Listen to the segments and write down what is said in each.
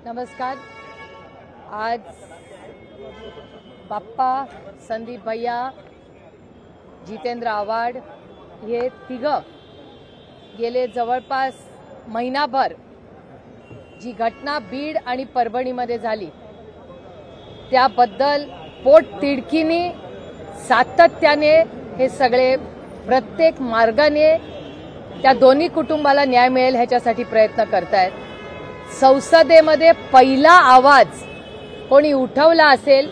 नमस्कार। आज बाप्पा, संदीप भैया, जितेंद्र आव्हाड हे तिघं गेले जवळपास महिनाभर जी घटना बीड आणि परभणीमध्ये झाली त्याबद्दल पोटतिडकीने सातत्याने हे सगळे प्रत्येक मार्गाने त्या दोन्ही कुटुंबाला न्याय मिळेल ह्याच्यासाठी प्रयत्न करतायत। संसदेमध्ये पहिला आवाज कोणी उठवला असेल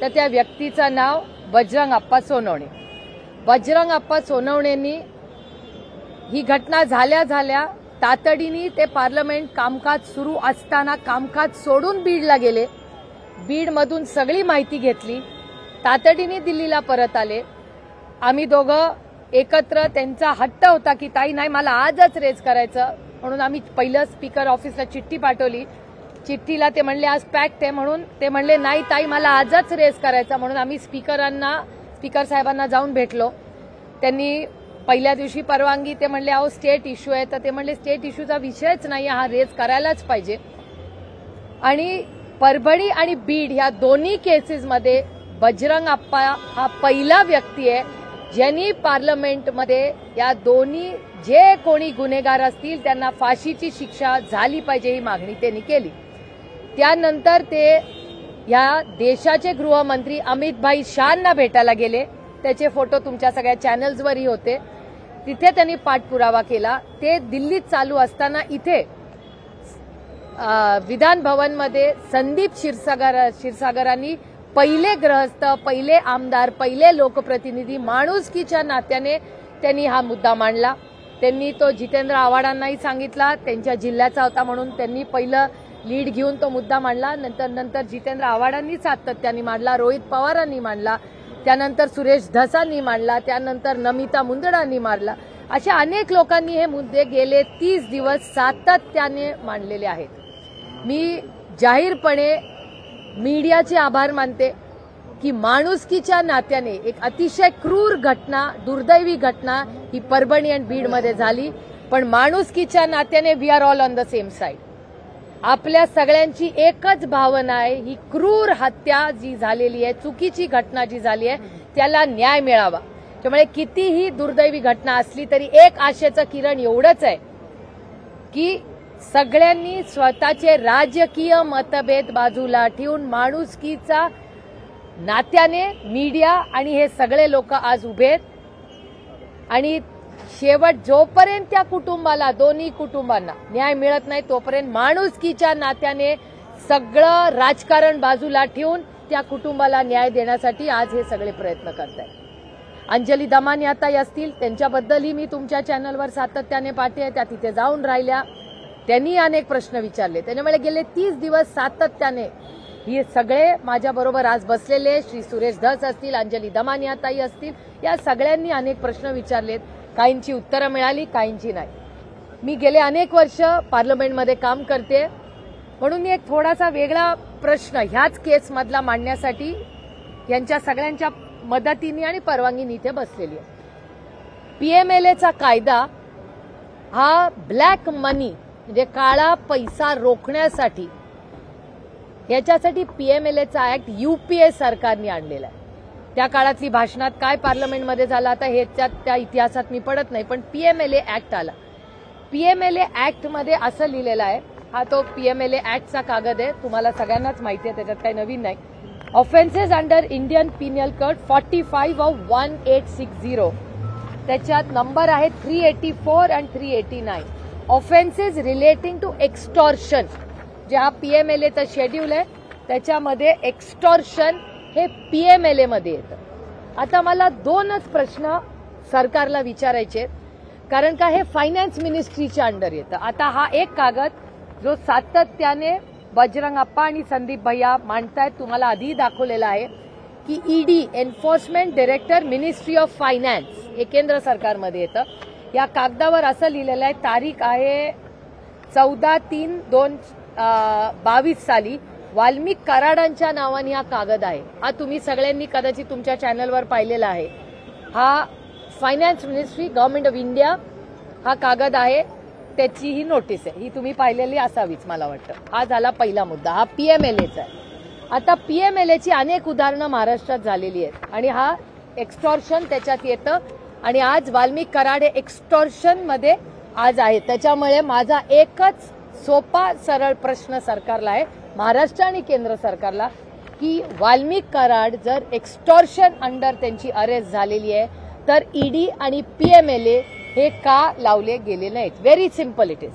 तर त्या व्यक्तीचं नाव बजरंग अप्पा सोनवणे। बजरंग अप्पा सोनवणेंनी ही घटना झाल्या तातडीने ते पार्लमेंट कामकाज सुरू असताना कामकाज सोडून बीडला गेले। बीडमधून सगळी माहिती घेतली, तातडीने दिल्लीला परत आले। आम्ही दोघं एकत्र, त्यांचा हट्ट होता की ताई नाही मला आजच रेज करायचं, म्हणून आम्ही पहिलं स्पीकर ऑफिसला चिठ्ठी पाठवली। चिठ्ठीला ते म्हणले आज पॅक्ट आहे, म्हणून ते म्हणले नाही ताई मला आजच रेज करायचा, म्हणून आम्ही स्पीकर साहेबांना जाऊन भेटलो। त्यांनी पहिल्या दिवशी परवानगी, ते म्हणले अहो स्टेट इश्यू आहे, तर ते म्हणले स्टेट इश्यूचा विषयच नाही, हा रेज करायलाच पाहिजे। आणि परभणी आणि बीड ह्या दोन्ही केसेसमध्ये बजरंग अप्पा हा पहिला व्यक्ती आहे ज्यांनी पार्लमेंटमध्ये या दोन्ही जे कोणी गुन्हेगार असतील त्यांना फाशीची शिक्षा झाली पाहिजे ही मागणी त्यांनी केली। त्यानंतर ते या देशाचे गृहमंत्री अमित भाई शाहना भेटायला गेले, त्याचे फोटो तुमच्या सगळ्या चॅनल्सवरही होते। तिथे त्यांनी पाठपुरावा केला। ते दिल्लीत चालू असताना इथे विधान भवनमध्ये संदीप क्षीरसागरांनी पहिले ग्रहस्थ, पहिले आमदार, पहिले लोकप्रतिनिधी माणुसकीच्या नात्याने त्यांनी हा मुद्दा मांडला। त्यांनी तो जितेंद्र आव्हाडांनाही सांगितला, त्यांच्या जिल्ह्याचा होता म्हणून त्यांनी पहिलं लीड घेऊन तो मुद्दा मांडला। नंतर जितेंद्र आव्हाडांनी सातत्याने मांडला, रोहित पवारांनी मांडला, त्यानंतर सुरेश धसांनी मांडला, त्यानंतर नमिता मुंदडांनी मांडला। अशा अनेक लोकांनी हे मुद्दे गेले 30 दिवस सातत्याने मांडलेले आहेत। मी जाहीरपणे मीडियाचे आभार मानते की माणुसकीच्या नात्याने एक अतिशय क्रूर घटना, दुर्दैवी घटना ही परभणी आणि बीडमध्ये झाली, पण माणुसकीच्या नात्याने we are all on the same side. आपल्या सगळ्यांची एकच भावना आहे, ही क्रूर हत्या जी झालेली आहे, चुकीची घटना जी झाली आहे त्याला न्याय मिळावा। त्यामुळे कितीही दुर्दैवी घटना असली तरी एक आशेचं किरण एवढंच आहे की सगळ्यांनी स्वतःचे राजकीय मतभेद बाजूला ठेवून माणुसकीचा नात्याने मीडिया आणि हे सगळे लोक आज उभे आहेत। आणि शेवट जोपर्यंत त्या कुटुंबाला, दोन्ही कुटुंबांना न्याय मिळत नाही तोपर्यंत माणुसकीच्या नात्याने सगळं राजकारण बाजूला ठेवून त्या कुटुंबाला न्याय देण्यासाठी आज हे सगळे प्रयत्न करत आहेत। अंजली दमानियाताई असतील, त्यांच्याबद्दलही मी तुमच्या चॅनलवर सातत्याने पाठवते, त्या तिथे जाऊन राहिल्या, त्यांनी अनेक प्रश्न विचारले। त्याच्यामुळे गेले 30 दिवस सातत्याने हे सगळे माझ्याबरोबर आज बसलेले श्री सुरेश धस असतील, अंजली दमानियाताई असतील, या सगळ्यांनी अनेक प्रश्न विचारलेत। काहींची उत्तरं मिळाली, काहींची नाही। मी गेले अनेक वर्ष पार्लमेंटमध्ये काम करते, म्हणून मी एक थोडासा वेगळा प्रश्न ह्याच केसमधला मांडण्यासाठी यांच्या सगळ्यांच्या मदतीने आणि परवानगीने इथे बसलेली आहे। पीएमएलएचा कायदा हा ब्लॅक मनी म्हणजे काळा पैसा रोखण्यासाठी, याच्यासाठी पीएमएलएचा ऍक्ट यूपीए सरकारने आणलेला आहे। त्या काळातली भाषणात काय पार्लमेंटमध्ये झालं आता हे त्या इतिहासात मी पडत नाही, पण पीएमएलए ऍक्ट आला। पीएमएलए ऍक्ट मध्ये असं लिहिलेलं आहे, हा तो पीएमएलए ऍक्टचा कागद आहे, तुम्हाला सगळ्यांनाच माहिती आहे, त्याच्यात काही नवीन नाही। Offences under Indian Pinal code 45 of 1860, त्याच्यात नंबर आहे 384 आणि 389। ऑफेन्सेस रिलेटिंग टू एक्स्टॉर्शन, जे हा पीएमएलएचा शेड्यूल आहे त्याच्यामध्ये एक्स्टॉर्शन हे पीएमएलए मध्ये येतं। आता मला दोनच प्रश्न सरकारला विचारायचे, कारण का हे फायनान्स मिनिस्ट्रीच्या अंडर येतं। आता हा एक कागद जो सातत्याने बजरंग अप्पा आणि संदीप भैया मांडतायत, तुम्हाला आधी दाखवलेला आहे की ED enforcement director ministry of finance हे केंद्र सरकारमध्ये येतं। या कागदावर असं लिहिलेलं आहे, तारीख आहे 14/3/2022 साली वाल्मिक कराडांच्या नावाने हा कागद आहे। हा तुम्ही सगळ्यांनी कदाचित तुमच्या चॅनलवर पाहिलेला आहे। हा finance ministry, government of India हा कागद आहे। त्याची ही नोटीस आहे, ही तुम्ही पाहिलेली असावीच मला वाटतं. हा झाला पहिला मुद्दा, हा पीएमएलएचा आहे. आता पीएमएलएची अनेक उदाहरणं महाराष्ट्रात झालेली आहेत आणि हा एक्स्टॉर्शन त्याच्यात येतं आणि आज वाल्मिक कराड हे एक्स्टॉर्शन मध्ये आज आहे. त्याच्यामुळे माझा एकच सोपा सरळ प्रश्न सरकारला आहे, महाराष्ट्र आणि केंद्र सरकारला, की वाल्मिक कराड जर एक्स्टॉर्शन अंडर त्यांची अरेस्ट झालेली आहे तर ईडी आणि पीएमएलए हे का लावले गेले नाहीत. Very simple it is.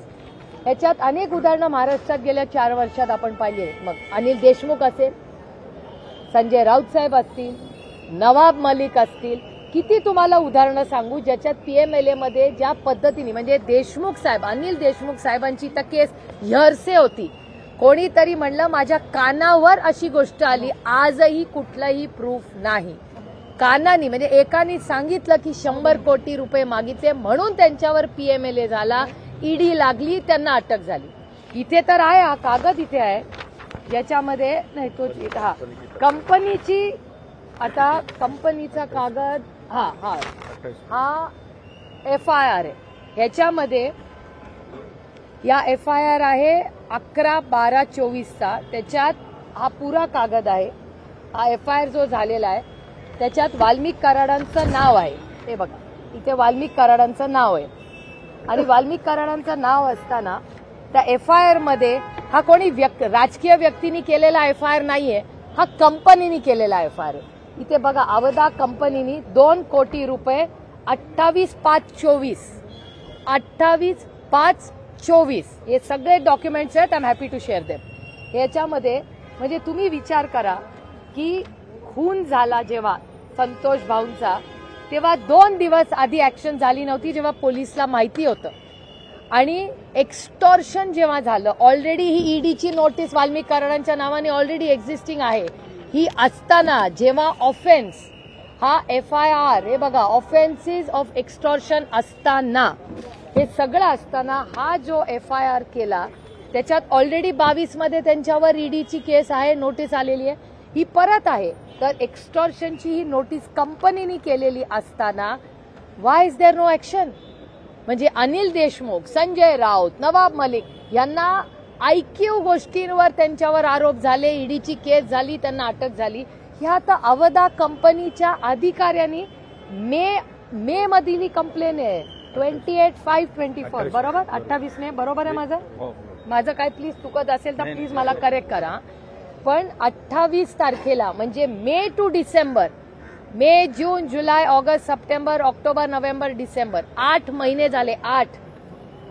याच्यात अनेक उदाहरणं महाराष्ट्रात गेल्या 4 वर्षात आपण पाहिली. मग अनिल देशमुख असेल, संजय राऊत साहेब असतील, नवाब मलिक असतील, किती तुम्हाला उदाहरणं सांगू ज्याच्यात पीएमएलए मध्ये ज्या पद्धतीने, म्हणजे देशमुख साहेब, अनिल देशमुख साहेबांची तर केस हेरसे होती. कोणीतरी म्हणलं माझ्या कानावर अशी गोष्ट आली, आजही कुठलाही प्रूफ नाही. कानानी म्हणजे एकानी सांगितलं की 100 कोटी रुपये मागितले म्हणून त्यांच्यावर पीएमएलए झाला, ईडी लागली, त्यांना अटक झाली. इथे तर आहे, हा कागद इथे आहे, याच्यामध्ये नाही तो हा कंपनीची, आता कंपनीचा कागद, हा हा हा FIR आहे. ह्याच्यामध्ये या FIR आहे 11/12/24चा. त्याच्यात हा पुरा कागद आहे. हा FIR जो झालेला आहे त्याच्यात वाल्मिक कराडांचं नाव आहे. हे बघा, इथे वाल्मिक कराडांचं नाव आहे आणि वाल्मिक कराडांचं नाव असताना त्या FIR मध्ये हा कोणी राजकीय व्यक्तींनी केलेला FIR नाहीये, हा कंपनीनी केलेला FIR आहे. इथे बघा, अवधा कंपनीनी 2 कोटी रुपये 28/5/24 28/5/24 हे सगळे डॉक्युमेंट्स आहेत. I am happy to share them. याच्यामध्ये म्हणजे तुम्ही विचार करा की खून झाला जेव्हा संतोष भाऊंचा, तेव्हा 2 दिवस आधी ऍक्शन झाली नव्हती जेव्हा पोलिसला माहिती होतं. आणि एक्स्टॉर्शन जेव्हा झालं, ऑलरेडी ही ईडीची नोटीस वाल्मिक कराडांच्या नावाने ऑलरेडी एक्झिस्टिंग आहे. ही असताना जेव्हा ऑफेन्स हा FIR, हे बघा, ऑफेन्सेस ऑफ एक्स्टॉर्शन असताना, हे सगळं असताना हा जो FIR केला त्याच्यात ऑलरेडी 22 मध्ये त्यांच्यावर ईडीची केस आहे, नोटीस आलेली आहे, ही परत आहे. तर एक्स्टॉर्शनची ही नोटीस कंपनीने केलेली असताना व्हाय इज देअर नो ॲक्शन? म्हणजे अनिल देशमुख, संजय राऊत, नवाब मलिक यांना IQ गोष्टींवर त्यांच्यावर आरोप झाले, ईडीची केस झाली, त्यांना अटक झाली. ह्या आता अवधा कंपनीच्या अधिकाऱ्यांनी मे मधील कंप्लेन आहे 28/5/24, बरोबर, 28 मे, बरोबर आहे माझं काय प्लीज चुकत असेल तर प्लीज मला करेक्ट करा. पण 28 तारखेला म्हणजे May to December, May, June, July, August, September, October, November, December, 8 महिने झाले.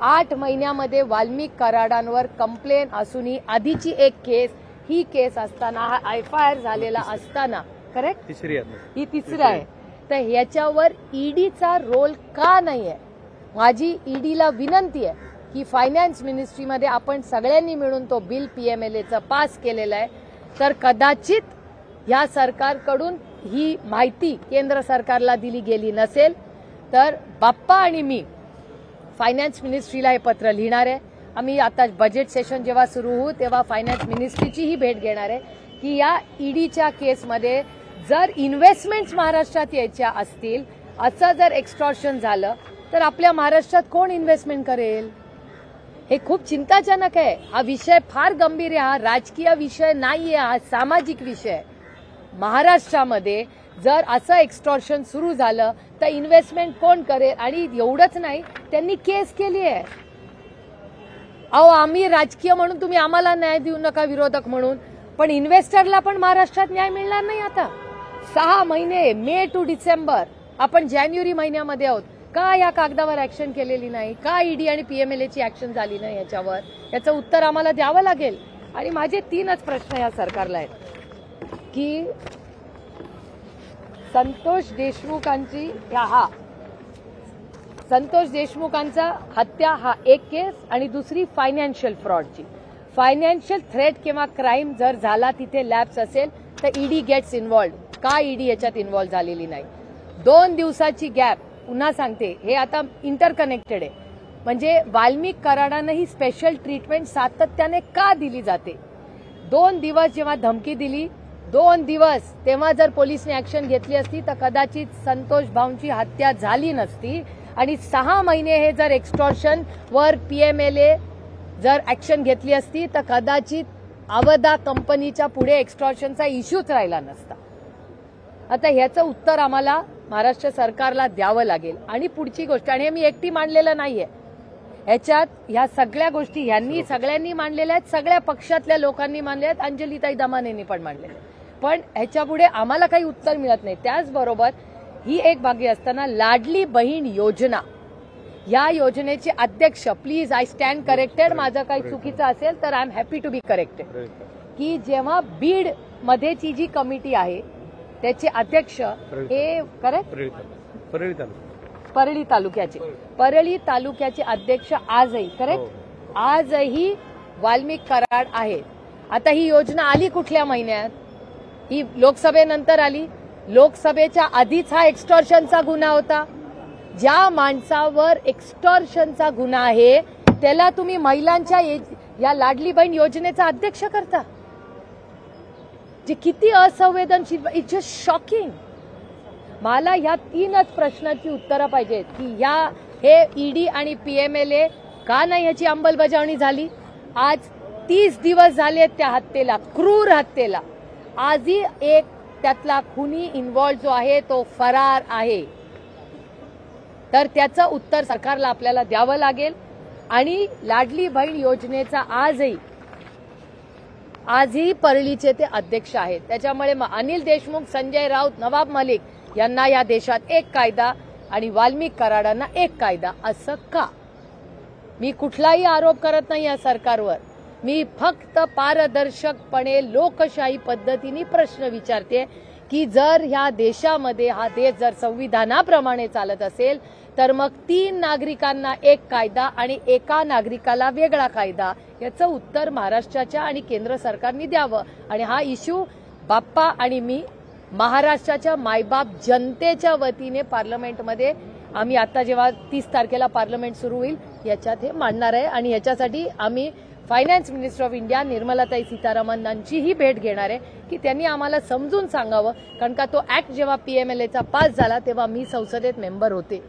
8 महिन्यामध्ये वाल्मिक कराडांवर कंप्लेन असूनही आधीची एक केस, ही केस असताना, हा FIR झालेला असताना, करेक्ट, ही तिसरी आहे. तर ह्याच्यावर ईडीचा रोल का नाही आहे? माझी ईडीला विनंती आहे की फायनान्स मिनिस्ट्रीमध्ये आपण सगळ्यांनी मिळून तो बिल पीएमएलएचं पास केलेलं आहे, तर कदाचित या सरकारकडून ही माहिती केंद्र सरकारला दिली गेली नसेल तर बाप्पा आणि मी फायनान्स मिनिस्ट्रीला हे पत्र लिहिणार आहे. आम्ही आता बजेट सेशन जेव्हा सुरू होऊ तेव्हा फायनान्स मिनिस्ट्रीचीही भेट घेणार आहे की या ईडीच्या केसमध्ये जर इन्व्हेस्टमेंट्स महाराष्ट्रात यायच्या असतील, असं जर एक्स्टॉर्शन झालं तर आपल्या महाराष्ट्रात कोण इन्व्हेस्टमेंट करेल? हे खूप चिंताजनक आहे. हा विषय फार गंभीर आहे. हा राजकीय विषय नाहीये, हा सामाजिक विषय आहे. महाराष्ट्रामध्ये जर असं एक्स्टॉर्शन सुरू झालं तर इन्व्हेस्टमेंट कोण करेल? आणि एवढंच नाही, त्यांनी केस केली आहे. अहो, आम्ही राजकीय म्हणून तुम्ही आम्हाला न्याय देऊ नका विरोधक म्हणून, पण इन्व्हेस्टरला पण महाराष्ट्रात न्याय मिळणार नाही. आता 6 महिने, मे टू डिसेंबर, आपण जानेवारी महिन्यामध्ये आहोत. का या कागदावर ऍक्शन केलेली नाही? का ईडी आणि पीएमएलएची ऍक्शन झाली नाही याच्यावर? याचं उत्तर आम्हाला द्यावं लागेल. आणि माझे 3च प्रश्न या सरकारला आहेत की संतोष देशमुखांचा हत्या हा एक केस आणि दुसरी फायनान्शियल फ्रॉडची. फायनान्शियल थ्रेट किंवा क्राईम जर झाला, तिथे लॅप्स असेल तर ईडी गेट्स इन्व्हॉल्ड. का ईडी याच्यात इन्व्हॉल्व झालेली नाही? 2 दिवसाची गॅप, पुन्हा सांगते, हे आता इंटरकनेक्टेड आहे. म्हणजे वाल्मिक कराडांना ही स्पेशल ट्रीटमेंट सातत्याने का दिली जाते? 2 दिवस जेव्हा धमकी दिली, 2 दिवस तेव्हा जर पोलिसने ऍक्शन घेतली असती तर कदाचित संतोष भाऊंची हत्या झाली नसती आणि 6 महिने हे जर एक्स्टॉर्शन वर PMLA जर ऍक्शन घेतली असती तर कदाचित अवधा कंपनीच्या पुढे एक्स्टॉर्शनचा इश्यूच राहिला नसता. आता ह्याचं उत्तर आम्हाला महाराष्ट्र सरकारला द्यावं लागेल. आणि पुढची गोष्ट, आणि हे मी एकटी मांडलेलं नाहीये, ह्याच्यात ह्या सगळ्या गोष्टी ह्यांनी सगळ्यांनी मांडलेल्या आहेत, सगळ्या पक्षातल्या लोकांनी मांडल्या आहेत, अंजलीताई दमानेंनी पण मांडलेल्या. पण ह्याच्यापुढे आम्हाला काही उत्तर मिळत नाही. त्याचबरोबर ही एक बागी असताना लाडली बहीण योजना, या योजनेचे अध्यक्ष, प्लीज आय स्टँड करेक्टेड, माझं काही चुकीचं असेल तर I am happy to be corrected, की जेव्हा बीड मध्येची जी कमिटी आहे त्याचे अध्यक्ष हे करेक्ट परळी तालुक्याचे अध्यक्ष आजही करेक्ट आजही वाल्मिक कराड आहेत. आता ही योजना आली कुठल्या महिन्यात? ही लोकसभेनंतर आली. लोकसभेच्या आधीच हा एक्स्टॉर्शनचा गुन्हा होता. ज्या माणसावर एक्स्टॉर्शनचा गुन्हा आहे त्याला तुम्ही महिलांच्या या लाडली बहीण योजनेचा अध्यक्ष करता, जे किती असंवेदनशील. It's just shocking. मला ह्या 3च प्रश्नाची उत्तरं पाहिजेत की हे ईडी आणि PMLA का नाही याची अंमलबजावणी झाली. आज 30 दिवस झाले त्या हत्येला, क्रूर हत्येला. आजही एक त्यातला खुनी इन्व्हॉल्व जो आहे तो फरार आहे. तर त्याचं उत्तर सरकारला आपल्याला द्यावं लागेल. आणि लाडली बहीण योजनेचा आजही परळीचे ते अध्यक्ष आहेत. त्याच्यामुळे अनिल देशमुख, संजय राऊत, नवाब मलिक यांना या देशात एक कायदा आणि वाल्मिक कराडांना एक कायदा, असं का? मी कुठलाही आरोप करत नाही या सरकारवर. मी फक्त पारदर्शकपणे लोकशाही पद्धतीने प्रश्न विचारते की जर ह्या देशामध्ये हा देश जर संविधानाप्रमाणे चालत असेल तर मग 3 नागरिकांना एक कायदा आणि एका नागरिकाला वेगळा कायदा, याचं उत्तर महाराष्ट्राच्या आणि केंद्र सरकारने द्यावं. आणि हा इश्यू बाप्पा आणि मी महाराष्ट्राच्या मायबाप जनतेच्या वतीने पार्लमेंटमध्ये आम्ही आता जेव्हा 30 तारखेला पार्लमेंट सुरू होईल याच्यात हे मांडणार आहे. आणि याच्यासाठी आम्ही फायनान्स मिनिस्टर ऑफ इंडिया निर्मलाताई सीतारामन यांचीही भेट घेणार आहे की त्यांनी आम्हाला समजून सांगावं. कारण का तो ऍक्ट जेव्हा PMLAचा पास झाला तेव्हा मी संसदेत मेंबर होते,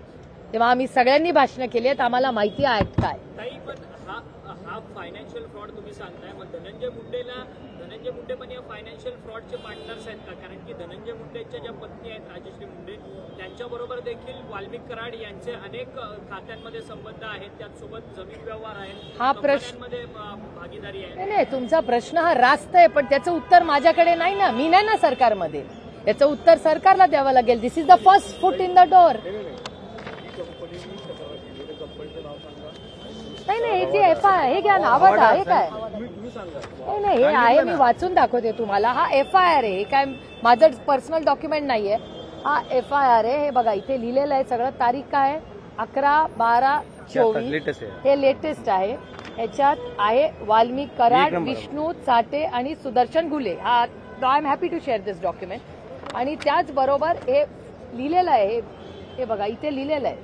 तेव्हा आम्ही सगळ्यांनी भाषणं केली आहेत, आम्हाला माहिती आहे ऍक्ट काय. हा फायनान्शियल फ्रॉड तुम्ही सांगताय, मग धनंजय मुंडे पण या फायनान्शियल फ्रॉडचे पार्टनर्स आहेत का? कारण की धनंजय मुंडेच्या ज्या पत्नी आहेत राजश्री मुंडे, त्यांच्याबरोबर देखील वाल्मिक कराड यांचे अनेक खात्यांमध्ये संबंध आहेत, त्याचसोबत जमीन व्यवहार आहेत, हा प्रश्न भागीदारी आहे. नाही, तुमचा प्रश्न हा रास्त आहे, पण त्याचं उत्तर माझ्याकडे नाही ना, मी नाही ना सरकारमध्ये. याचं उत्तर सरकारला द्यावं लागेल. This is the first foot in the door. नाही हे जे FIR हे घ्या ना, आवडा हे काय? नाही हे आहे, मी वाचून दाखवते तुम्हाला. हा FIR आहे, हे काय माझं पर्सनल डॉक्युमेंट नाहीये. हा FIR आहे. हे बघा इथे लिहिलेलं आहे सगळं. तारीख काय आहे? 11/12/24. हे लेटेस्ट आहे. याच्यात आहे वाल्मिक कराड, विष्णू चाटे आणि सुदर्शन घुले. हा I am happy to share this document. आणि त्याचबरोबर हे लिहिलेलं आहे, हे बघा इथे लिहिलेलं आहे.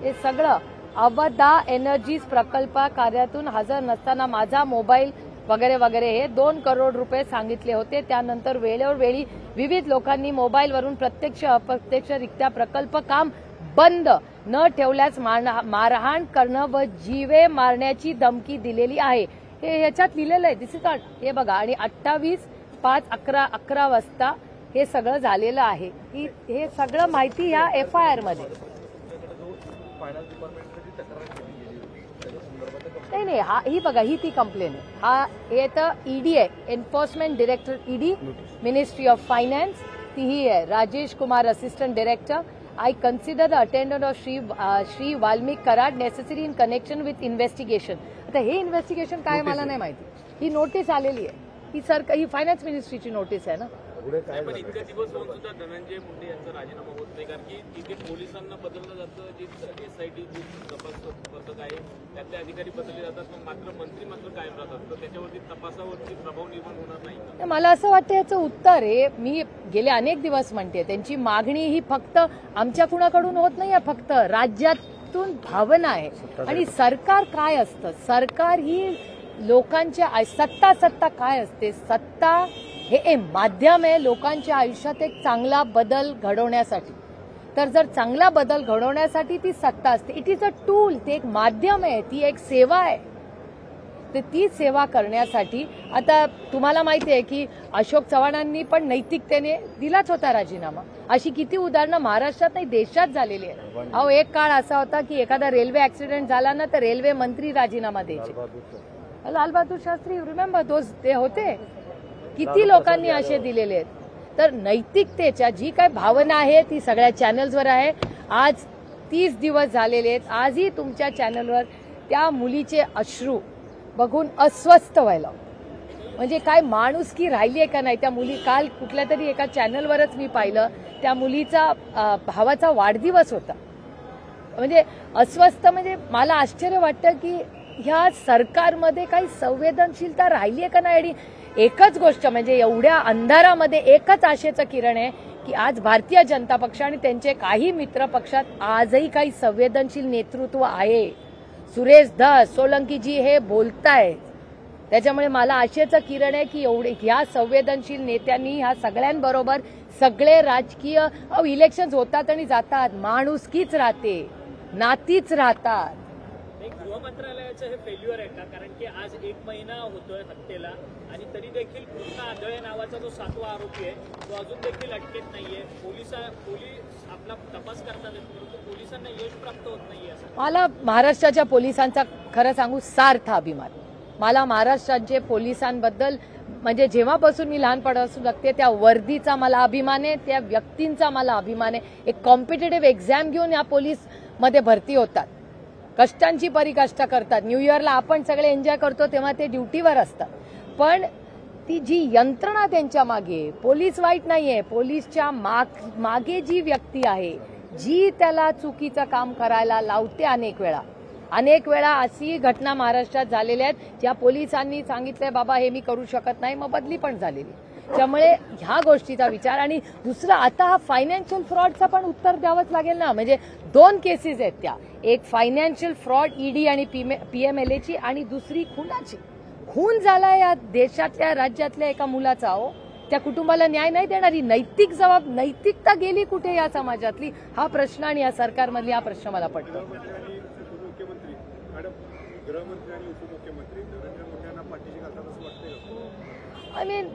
हे सगळं अवधा एनर्जीज प्रकल्प कार्यातून हजर नसताना माझा मोबाईल वगैरे वगैरे हे 2 करोड रुपये सांगितले होते. त्यानंतर वेळेवर वेळी विविध लोकांनी मोबाईलवरून प्रत्यक्ष अप्रत्यक्षरित्या प्रकल्प काम बंद न ठेवल्यास मारहाण करणं व जीवे मारण्याची धमकी दिलेली आहे. हे याच्यात लिहिलेलं आहे. This is not. हे बघा. आणि 28/5/11 वाजता हे सगळं झालेलं आहे. हे सगळं माहिती ह्या FIR मध्ये. नाही ही बघा ही ती कंप्लेन आहे. हे तर ED आहे, enforcement director ED, ministry of finance. ती ही आहे Rajesh Kumar, assistant director. I consider the attendant of Shri Walmik Karad necessary in connection with investigation. आता हे इन्व्हेस्टिगेशन काय मला नाही माहिती. ही नोटीस आलेली आहे. ही फायनान्स मिनिस्ट्रीची नोटीस आहे ना. पण इतके दिवस होऊन सुद्धा धनंजय मुंडे यांचा राजीनामा होत नाही, कारण की तिथे पोलिसांना बदललं जातं, जी SIT जी तपास पथक आहे त्यातले अधिकारी बदलले जातात, पण मात्र मंत्री मात्र कायम राहतात. तर त्याच्यावरती तपासावरती प्रभाव निर्माण होणार नाही. मला असं वाटतं याचं उत्तर आहे, मी गेले अनेक दिवस म्हणते, त्यांची मागणी ही फक्त आमच्या कुणाकडून होत नाही, फक्त राज्यातून भावना आहे. आणि सरकार काय असतं? सरकार ही लोकांच्या सत्ता काय असते? सत्ता हे माध्यम आहे लोकांच्या आयुष्यात एक चांगला बदल घडवण्यासाठी. तर जर चांगला बदल घडवण्यासाठी ती सत्ता असते. इट इज अ टूल, ते एक माध्यम आहे, ती एक सेवा आहे. तर ती सेवा करण्यासाठी आता तुम्हाला माहिती आहे की अशोक चव्हाणांनी पण नैतिकतेने दिलाच होता राजीनामा. अशी किती उदाहरणं महाराष्ट्रात नाही देशात झालेली आहे. अहो, एक काळ असा होता की एखादा रेल्वे ऍक्सिडेंट झाला ना तर रेल्वे मंत्री राजीनामा द्यायचे. लालबहादूर शास्त्री, रिमेंबर दोज, ते होते. किती लोकांनी असे दिलेले आहेत. तर नैतिकतेच्या जी काय भावना आहे ती सगळ्या चॅनल्सवर आहे. आज 30 दिवस झालेले आहेत. आजही तुमच्या चॅनलवर त्या मुलीचे अश्रू बघून अस्वस्थ व्हायला, म्हणजे काय माणुसकी राहिली आहे का नाही. त्या मुली, काल कुठल्या तरी एका चॅनलवरच मी पाहिलं, त्या मुलीचा भावाचा वाढदिवस होता. म्हणजे अस्वस्थ, म्हणजे मला आश्चर्य वाटतं की ह्या सरकारमध्ये काही संवेदनशीलता राहिली आहे का नाही. आणि एकच गोष्ट म्हणजे एवढ्या अंधारामध्ये एकच आशेचं किरण आहे की आज भारतीय जनता पक्ष आणि त्यांचे काही मित्र पक्षात आजही काही संवेदनशील नेतृत्व आहे. सुरेश धस, सोलंकीजी हे बोलतायत. त्याच्यामुळे मला आशेचं किरण आहे की एवढे ह्या संवेदनशील नेत्यांनी ह्या सगळ्यांबरोबर सगळे राजकीय इलेक्शन होतात आणि जातात, माणुसकीच राहते, नातीच राहतात. गृह मंत्रालयाचं हे फेल्युअर आहे का? कारण की आज 1 महिना होतोय हत्येला आणि तरी देखील कृष्णा आंधळे नावाचा जो 7वा आरोपी आहे तो अजून देखील अटकेत नाहीये. पोलीस आपला तपास करतात परंतु पोलिसांना यश प्राप्त होत नाहीये. मला महाराष्ट्राच्या पोलिसांचा खरं सांगू सार्थ अभिमान. मला महाराष्ट्राचे पोलिसांबद्दल म्हणजे जेव्हापासून मी लहानपणापासून बघते त्या वर्दीचा मला अभिमान आहे, त्या व्यक्तींचा मला अभिमान आहे. एक कॉम्पिटेटिव्ह एक्झाम घेऊन या पोलीस मध्ये भरती होतात, कष्टांची परिकष्ट करतात. न्यू इयरला आपण सगळे एन्जॉय करतो तेव्हा ते ड्युटीवर असतात. पण ती जी यंत्रणा त्यांच्या मागे, पोलीस वाईट नाहीये, पोलीसच्या मागे जी व्यक्ती आहे जी त्याला चुकीचं काम करायला लावते, अनेक वेळा अशी घटना महाराष्ट्रात झालेल्या आहेत ज्या पोलिसांनी सांगितलंय बाबा हे मी करू शकत नाही, मग बदली पण झालेली. त्यामुळे ह्या गोष्टीचा विचार. आणि दुसरं आता हा फायनान्शियल फ्रॉडचा पण उत्तर द्यावंच लागेल ना. म्हणजे 2 केसेस आहेत त्या, एक फायनान्शियल फ्रॉड ईडी आणि पीएमएलएची आणि दुसरी खुनाची. खून झाला या देशातल्या राज्यातल्या एका मुलाचा. हो, त्या कुटुंबाला न्याय नाही देणारी नैतिकता गेली कुठे या समाजातली, हा प्रश्न आणि या सरकारमधली हा प्रश्न मला पडतो. गृहमंत्री आणि उपमुख्यमंत्री धनंजय मुंडेंना पाठीशी घालतात असं वाटतंय? आय मीन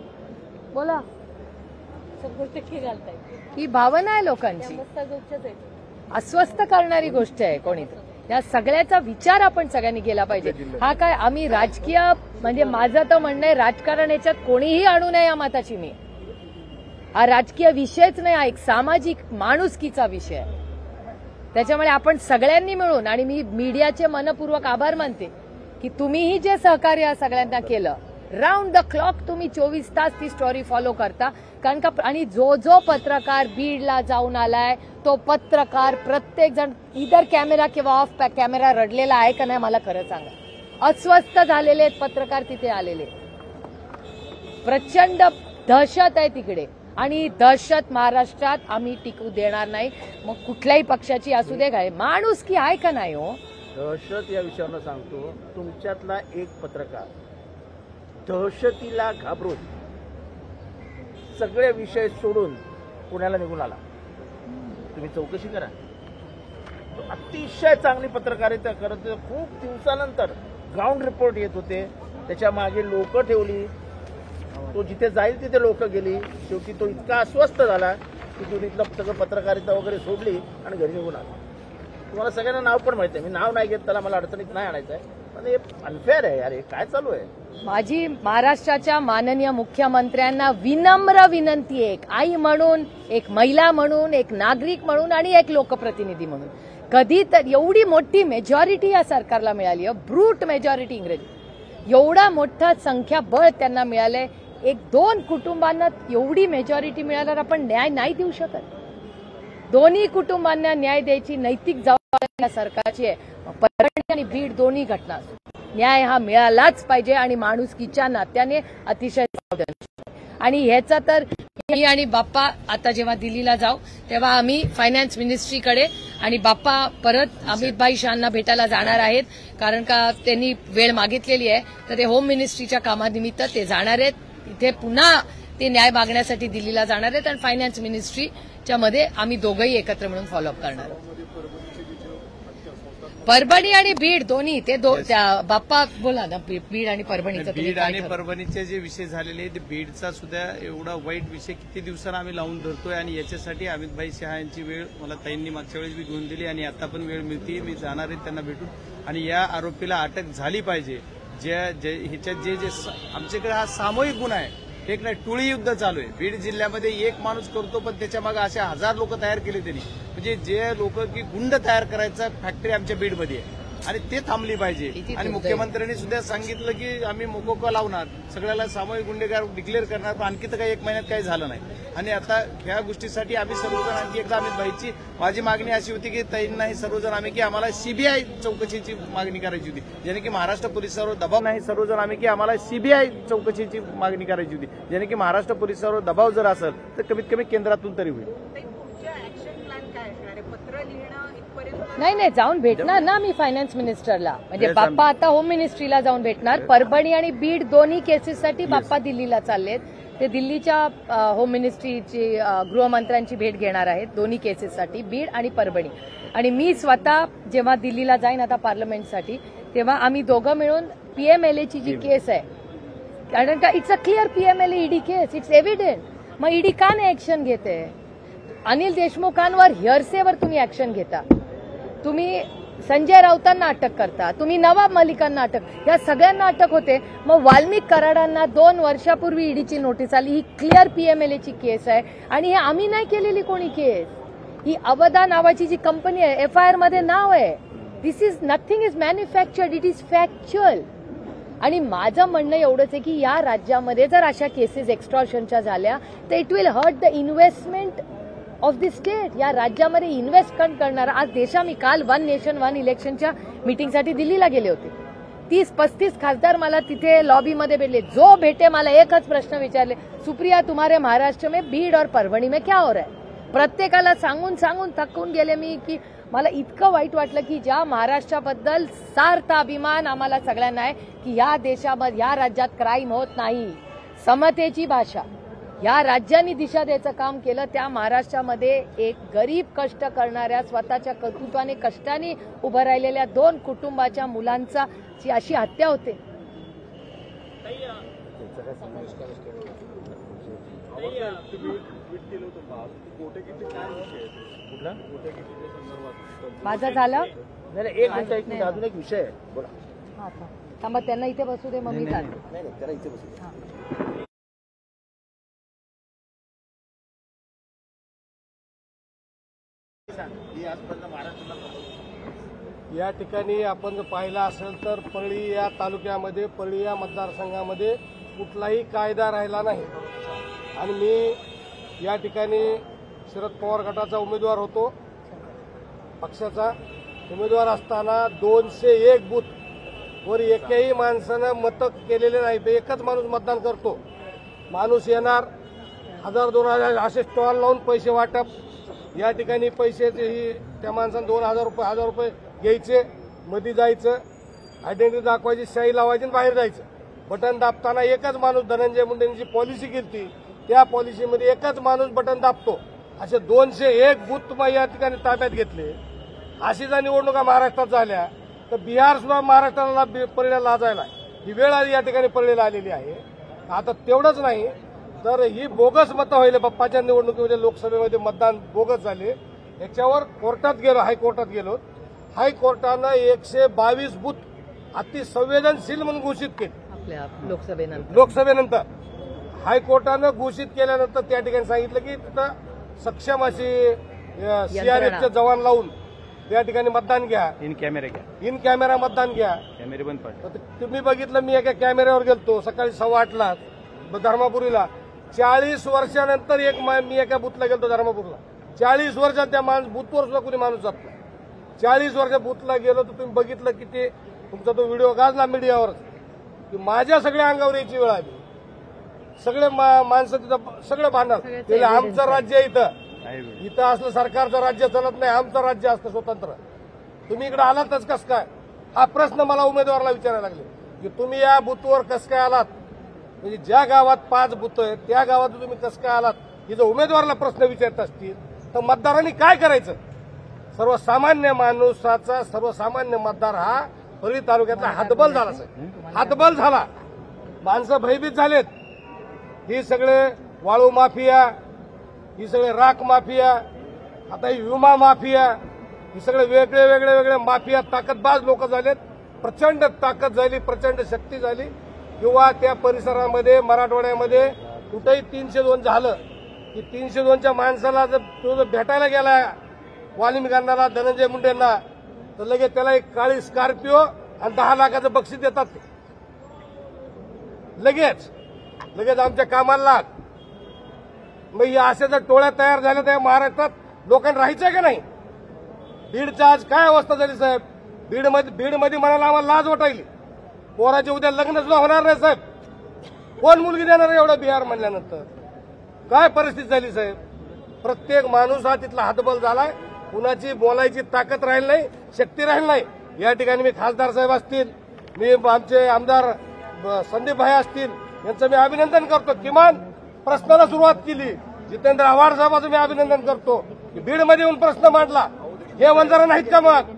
बोला, 100% घालताय. ही भावना आहे लोकांची, अस्वस्थ करणारी गोष्ट आहे कोणीतरी. या सगळ्याचा विचार आपण सगळ्यांनी केला पाहिजे. हा काय आम्ही राजकीय, म्हणजे माझं तर म्हणणं आहे राजकारण याच्यात कोणीही आणू नये या मताची मी. हा राजकीय विषयच नाही, हा एक सामाजिक माणुसकीचा विषय आहे. त्याच्यामुळे आपण सगळ्यांनी मिळून, आणि मी मीडियाचे मनपूर्वक आभार मानते की तुम्हीही जे सहकार्य सगळ्यांना केलं, राऊंड द क्लॉक तुम्ही 24 तास ती स्टोरी फॉलो करता. कारण का, आणि जो पत्रकार बीडला जाऊन आलाय तो पत्रकार प्रत्येक जण इधर कॅमेरा किंवा ऑफ कॅमेरा रडलेला आहे का नाही मला खरं सांगा. अस्वस्थ झालेले आहेत पत्रकार तिथे आलेले. प्रचंड दहशत आहे तिकडे, आणि दहशत महाराष्ट्रात आम्ही टिकू देणार नाही. मग कुठल्याही पक्षाची असू दे, काय माणुसकी आहे का नाही. हो, दहशत या विषयावर सांगतो, तुमच्यातला एक पत्रकार दहशतीला घाबरून सगळे विषय सोडून पुण्याला निघून आला. तुम्ही चौकशी करा. तो अतिशय चांगली पत्रकारिता करत, खूप दिवसानंतर ग्राउंड रिपोर्ट येत होते, त्याच्या मागे लोक ठेवली, तो जिथे जाईल तिथे लोक गेली. शेवटी तो इतका अस्वस्थ झाला की तो तिथलं सगळं पत्रकारिता वगैरे सोडली आणि घरी निघून आला. तुम्हाला सगळ्यांना नाव पण माहिती आहे, मी नाव नाही घेत, त्याला मला अडचणीत नाही आणायचं आहे, पण हे अनफेअर आहे यार. हे काय चालू आहे? माझी महाराष्ट्राच्या माननीय मुख्यमंत्र्यांना विनम्र विनंती आहे, एक आई म्हणून, एक महिला म्हणून, एक नागरिक म्हणून आणि एक लोकप्रतिनिधी म्हणून. कधी तर एवढी मोठी मेजॉरिटी या सरकारला मिळाली, ब्रूट मेजॉरिटी इंग्रजी, एवढा मोठा संख्याबळ त्यांना मिळालंय. 1-2 कुटुंबांना एवढी मेजॉरिटी मिळाल्यावर आपण न्याय नाही देऊ शकत. दोन्ही कुटुंबांना न्याय द्यायची नैतिक जबाबदारी या सरकारची आहे. परभणी आणि बीड दोन्ही घटना न्याय हा मिळालाच पाहिजे, आणि माणुसकीच्या नात्याने अतिशय संवेदनशील. आणि ह्याचा तर मी आणि बाप्पा आता जेव्हा दिल्लीला जाऊ तेव्हा आम्ही फायनान्स मिनिस्ट्रीकडे, आणि बाप्पा परत अमितभाई शहांना भेटायला जाणार आहेत, कारण का त्यांनी वेळ मागितलेली आहे. तर ते होम मिनिस्ट्रीच्या कामानिमित्त ते जाणार आहेत. इथे पुन्हा ते न्याय मागण्यासाठी दिल्लीला जाणार आहेत आणि फायनान्स मिनिस्ट्रीच्या मध्ये आम्ही दोघंही एकत्र मिळून फॉलोअप करणार आहोत. परभणी आणि बीड दोन्ही त्या बाप्पा बोला ना, बीड आणि परभणीचं तुम्ही बीड काय आणि ठरवलं? परभणीचे जे विषय झालेले आहेत, बीडचा सुद्धा एवढा वाईट विषय किती दिवसांना आम्ही लावून धरतोय आणि याच्यासाठी अमितभाई शहा यांची वेळ मला ताईंनी मागच्या वेळेस बी घेऊन दिली आणि आता पण वेळ मिळते. मी जाणार आहे त्यांना भेटून आणि या आरोपीला अटक झाली पाहिजे. ह्याच्यात जे आमच्याकडे हा सामूहिक गुन्हा आहे, एक नाही टोळी युद्ध चालू आहे. बीड जिल्ह्यामध्ये एक माणूस करतो पण त्याच्या मागे असे 1000 लोक तयार केले त्यांनी. म्हणजे जे लोक की गुंड तयार करायचा फॅक्टरी आमच्या बीडमध्ये आहे आणि ते थांबली पाहिजे. आणि मुख्यमंत्र्यांनी सुद्धा सांगितलं की आम्ही मोकोका लावणार, सगळ्याला सामूहिक गुन्हेगार डिक्लेअर करणार, पण आणखी तर काही 1 महिन्यात काही झालं नाही. आणि आता ह्या गोष्टीसाठी आम्ही सर्वजण आणखी एकदा अमितभाईची माझी मागणी अशी होती की ताईंना हे सर्वजण आम्ही की आम्हाला सीबीआय चौकशीची मागणी करायची होती, ज्याने की महाराष्ट्र पोलिसांवर दबाव नाही. सर्वजण आम्ही की आम्हाला सीबीआय चौकशीची मागणी करायची होती, ज्याने की महाराष्ट्र पोलिसांवर दबाव जर असेल तर कमीत कमी केंद्रातून तरी होईल. नाही जाऊन भेटणार ना मी फायनान्स मिनिस्टरला. म्हणजे बाप्पा आता होम मिनिस्ट्रीला जाऊन भेटणार. परभणी आणि बीड दोन्ही केसेससाठी बाप्पा दिल्लीला चाललेत. ते दिल्लीच्या होम मिनिस्ट्रीची गृहमंत्र्यांची भेट घेणार आहेत दोन्ही केसेससाठी, बीड आणि परभणी. आणि मी स्वतः जेव्हा दिल्लीला जाईन आता पार्लमेंटसाठी, तेव्हा आम्ही दोघं मिळून पीएमएलएची जी केस आहे, कारण का it's a clear PMLA ED case, it's evident. मग ईडी का नाही ऍक्शन घेते? अनिल देशमुखांवर हिअरसेवर तुम्ही ऍक्शन घेता, तुम्ही संजय राऊतांना अटक करता, तुम्ही नवाब मलिकांना अटक, या सगळ्यांना अटक होते. मग वाल्मिक कराडांना 2 वर्षापूर्वी ईडीची नोटीस आली. ही क्लिअर पीएमएलएची केस आहे आणि हे आम्ही नाही केलेली कोणी केस. ही अवधा नावाची जी कंपनी आहे, एफआयआर मध्ये नाव आहे. This is nothing is manufactured, it is factual. आणि माझं म्हणणं एवढंच आहे की या राज्यामध्ये जर अशा केसेस एक्स्टॉर्शनच्या झाल्या तर it will hurt the investment of the state. या राज्यामध्ये इन्व्हेस्टमेंट करणारा आज मी काल 1 नेशन 1 इलेक्शनच्या मीटिंगसाठी दिल्लीला गेले होते. 30-35 खासदार मला तिथे लॉबीमध्ये भेटले. जो भेटे मला एकच प्रश्न विचारले, सुप्रिया तुम्हारे महाराष्ट्र में बीड और परभणी में क्या हो रहा है? प्रत्येकाला सांगून सांगून थकून गेले मी की मला इतकं वाईट वाटलं की ज्या महाराष्ट्राबद्दल सार्थ अभिमान आम्हाला सगळ्यांना आहे की या देशामध्ये या राज्यात क्राईम होत नाही, समतेची भाषा या राज्यांनी दिशा द्यायचं काम केलं. त्या महाराष्ट्रामध्ये एक गरीब कष्ट करणाऱ्या स्वतःच्या कर्तृत्वाने कष्टाने उभं राहिलेल्या 2 कुटुंबाच्या मुलांचा अशी हत्या होते. माझं झालं नाही एक मिनिट, अजून एक विषय आहे, बोला. थांबा त्यांना इथे बसू दे, मग मी चालतो. नाही त्याला इथे बसू. या ठिकाणी आपण जर पाहिलं असेल तर परळी या तालुक्यामध्ये, परळी या मतदारसंघामध्ये कुठलाही कायदा राहिला नाही. आणि मी या ठिकाणी शरद पवार गटाचा उमेदवार होतो, पक्षाचा उमेदवार असताना 201 बूथ वर एकही माणसानं मतं केलेले नाही. एकच माणूस मतदान करतो. माणूस येणार, 1000-2000 असे स्टॉल लावून पैसे वाटप. या ठिकाणी पैशाचे ही त्या माणसानं 2000 रुपये 1000 रुपये घ्यायचे, मध्ये जायचं, आयडेंटिटी दाखवायची, शाई लावायची, बाहेर जायचं. बटन दाबताना एकच माणूस, धनंजय मुंडेंनी जी पॉलिसी केली त्या पॉलिसीमध्ये एकच माणूस बटन दाबतो. असे 201 बूथ या ठिकाणी ताब्यात घेतले. अशी जर निवडणुका महाराष्ट्रात झाल्या तर बिहार सुद्धा महाराष्ट्राला परळीला लाजायला ही वेळ आली, या ठिकाणी परळीला आलेली आहे. आता तेवढंच नाही तर ही बोगस मतं व्हायला. बाप्पाच्या निवडणुकीमध्ये लोकसभेमध्ये मतदान बोगस झाले. याच्यावर कोर्टात गेलो, हायकोर्टात गेलो. हायकोर्टानं 122 बूथ अति संवेदनशील म्हणून घोषित केले. आपल्या लोकसभेनंतर हायकोर्टानं घोषित केल्यानंतर त्या ठिकाणी सांगितलं की तिथं सक्षम अशी सीआरएफचे जवान लावून त्या ठिकाणी मतदान घ्या, इन कॅमेरा मतदान घ्या. कॅमेरे बंद पडले. तुम्ही बघितलं, मी एका कॅमेऱ्यावर गेलतो सकाळी 8:15ला धर्मापुरीला. 40 वर्षानंतर मी एका बूथला गेलतो धर्मापूरला. 40 वर्षात त्या बूथवर सुद्धा कुणी माणूस जात नाही. 40 वर्ष बूथला गेलो तर तुम्ही बघितलं की ते तुमचा तो व्हिडिओ गाजला मीडियावर की माझ्या सगळ्या अंगावर यायची वेळ आली. सगळे माणसं तिथं सगळं भांडणार. आमचं राज्य इथं असलं सरकारचं राज्य चालत नाही, आमचं राज्य असतं स्वतंत्र. तुम्ही इकडे आलातच कस काय, हा प्रश्न मला उमेदवाराला विचारायला लागले की तुम्ही या बूथवर कस काय आलात. म्हणजे ज्या गावात 5 बूथ आहेत त्या गावात तुम्ही कसं काय आलात, हे जर उमेदवाराला प्रश्न विचारत असतील तर मतदारांनी काय करायचं? सर्वसामान्य माणसाचा सर्वसामान्य मतदार हा परळी तालुक्यातला हातबल झाला साहेब, हातबल झाला. माणसं भयभीत झालेत. ही सगळे वाळू माफिया, ही सगळे राख माफिया, आता ही विमा माफिया, ही सगळे वेगळे वेगळे वेगळे माफिया ताकदबाज लोक झालेत. प्रचंड ताकद झाली, प्रचंड शक्ती झाली. किंवा त्या परिसरामध्ये मराठवाड्यामध्ये कुठेही 302 झालं की 302च्या माणसाला जर तो जर भेटायला गेला वाल्मिकांना, धनंजय मुंडेंना, तर लगेच त्याला एक काळी स्कॉर्पिओ आणि 10 लाखाचं बक्षीस देतात. लगेच आमच्या कामाला लाग. मग या अशा जर टोळ्या तयार झाल्या त्या महाराष्ट्रात लोकांना राहायचंय का नाही? बीडच्या आज काय अवस्था झाली साहेब? बीडमध्ये म्हणाला आम्हाला लाज वाटायली. पोराचे उद्या लग्न सुद्धा होणार नाही साहेब. कोण मुलगी देणार आहे एवढं बिहार म्हणल्यानंतर? काय परिस्थिती झाली साहेब? प्रत्येक माणूस हा तिथला हातबल झालाय. कुणाची बोलायची ताकद राहील नाही, शक्ती राहील नाही. या ठिकाणी मी खासदार साहेब असतील, मी आमचे आमदार संदीप भाई असतील, यांचं मी अभिनंदन करतो. किमान प्रश्नाला सुरुवात केली. जितेंद्र आव्हाड साहेबांचं मी अभिनंदन करतो की बीडमध्ये येऊन प्रश्न मांडला. हे वंजारा नाहीत का मग?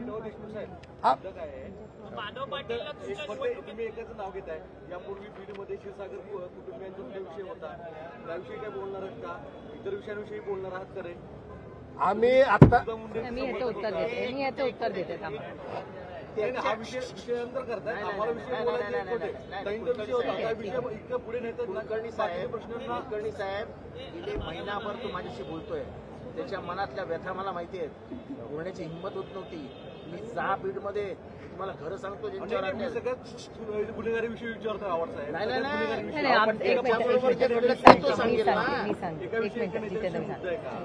माधव पाटीलला तुमच्या निवडणुकीत तुम्ही एकाच नाव घेत आहे. यापूर्वी बीडमध्ये क्षीरसागर कुटुंबियांचा विषय होता, त्याविषयी काय बोलणार आहात का? इतर विषयांविषयी बोलणार आहात का रे? आम्ही आता मी याचं उत्तर देते हा विषय नंतर करताय, आम्हाला विषय बोलायचे होते. ताईंचा विषय होता, हा विषय इतकं पुढे नेतात. कुलकर्णी साहेब गेले महिनाभर तो माझ्याशी बोलतोय. त्याच्या मनातल्या व्यथा मला माहिती आहेत. बोलण्याची हिंमत होत नव्हती. मी 6 बीडमध्ये तुम्हाला खरं सांगतो, ज्यांच्यावर अन्याय- सगळ्यात गुन्हेगारी विषयी विचारतो आव्हाड साहेब. एक मिनिट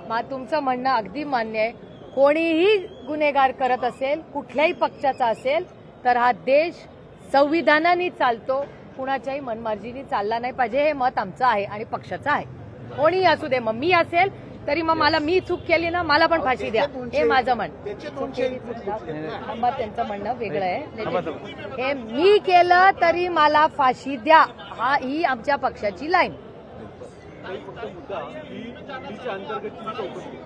मग तुमचं म्हणणं अगदी मान्य आहे. कोणीही गुन्हेगार करत असेल, कुठल्याही पक्षाचा असेल, तर हा देश संविधानाने चालतो. कुणाच्याही मनमार्जीने चालला नाही पाहिजे, हे मत आमचं आहे आणि पक्षाचं आहे. कोणीही असू दे, मग मी असेल तरी मग मला मी चूक केली ना, मला पण फाशी द्या, हे माझं म्हणणं. मग त्यांचं म्हणणं वेगळं आहे. हे मी केलं तरी मला फाशी द्या, ही आमच्या पक्षाची लाईन.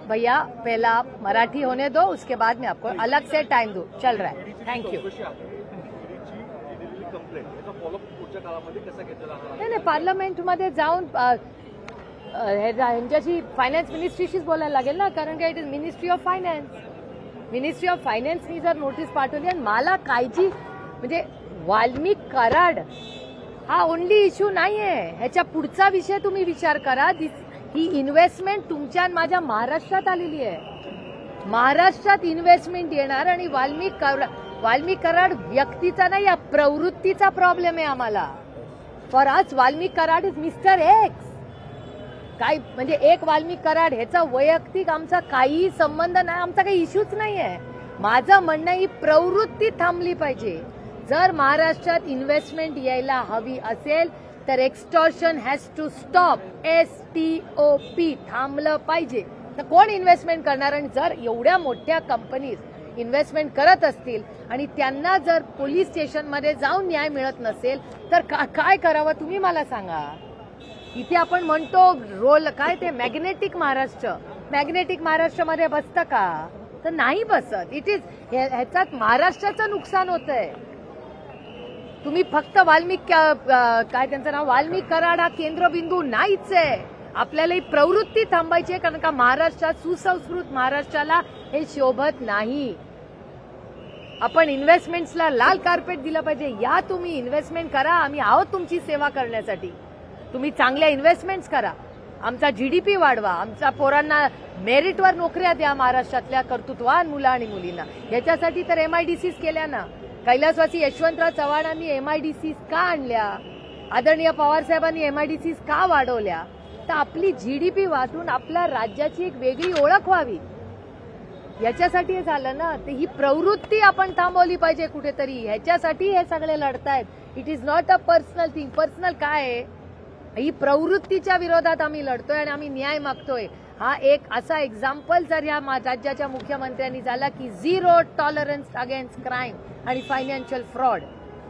भैया पहला मराठी होने दो, उसके बाद में आपको अलग से टाइम दो. चल रहा है. Thank you. नाही, पार्लमेंटमध्ये जाऊन ह्यांच्याशी फायनान्स मिनिस्ट्रीशीच बोलायला लागेल ना, कारण का it is ministry of finance. Ministry of फायनान्सनी जर नोटीस पाठवली आणि मला कायची म्हणजे वाल्मिक कराड हा ओनली इश्यू नाहीये, ह्याच्या पुढचा विषय तुम्ही विचार करा. ही इन्व्हेस्टमेंट तुमच्या आणि माझ्या महाराष्ट्रात आलेली आहे. महाराष्ट्रात इन्व्हेस्टमेंट येणार आणि वाल्मिक कराड व्यक्तीचा नाही, या प्रवृत्तीचा प्रॉब्लेम आहे आम्हाला. For us Walmik Karad is mister X. काय म्हणजे एक वाल्मिक कराड ह्याचा वैयक्तिक आमचा काही संबंध नाही, आमचा काही इश्यूच नाहीये. माझं म्हणणं ही प्रवृत्ती थांबली पाहिजे. जर महाराष्ट्रात इन्व्हेस्टमेंट यायला हवी असेल तर extortion has to stop. STOP थांबलं पाहिजे. तर कोण इन्व्हेस्टमेंट करणार? आणि जर एवढ्या मोठ्या कंपनीज इन्व्हेस्टमेंट करत असतील आणि त्यांना जर पोलीस स्टेशनमध्ये जाऊन न्याय मिळत नसेल तर काय करावं तुम्ही मला सांगा. इथे आपण म्हणतो रोल काय ते मॅग्नेटिक महाराष्ट्र, मॅग्नेटिक महाराष्ट्रामध्ये बसतं का? तर नाही बसत. इट इज ह्याच्यात महाराष्ट्राचं नुकसान होतंय. तुम्ही फक्त काय त्यांचं नाव वाल्मिक कराड हा केंद्रबिंदू नाहीच आहे. आपल्याला ही प्रवृत्ती थांबायची आहे, कारण का महाराष्ट्रात सुसंस्कृत महाराष्ट्राला हे शोभत नाही. आपण इन्व्हेस्टमेंट्सला लाल कार्पेट दिलं पाहिजे. या तुम्ही इन्व्हेस्टमेंट करा, आम्ही आहोत तुमची सेवा करण्यासाठी. तुम्ही चांगल्या इन्व्हेस्टमेंट्स करा, आमचा GDP वाढवा, आमच्या पोरांना मेरिटवर नोकऱ्या द्या, महाराष्ट्रातल्या कर्तृत्ववान मुलं आणि मुलींना. याच्यासाठी तर MIDCs केल्या ना. कैलासवासी यशवंतराव चव्हाणांनी MIDCs का आणल्या? आदरणीय पवारसाहेबांनी MIDCs का वाढवल्या? तर आपली GDP वाढून आपल्या राज्याची एक वेगळी ओळख व्हावी, याच्यासाठी हे झालं ना. तर ही प्रवृत्ती आपण थांबवली पाहिजे कुठेतरी. ह्याच्यासाठी हे सगळे लढतायत. It is not a personal thing. Personal काय आहे? ही प्रवृत्तीच्या विरोधात आम्ही लढतोय आणि आम्ही न्याय मागतोय. हा एक असा एक्झाम्पल जर या राज्याच्या मुख्यमंत्र्यांनी झाला की 0 टॉलरन्स अगेन्स्ट क्राईम आणि फायनान्शियल फ्रॉड,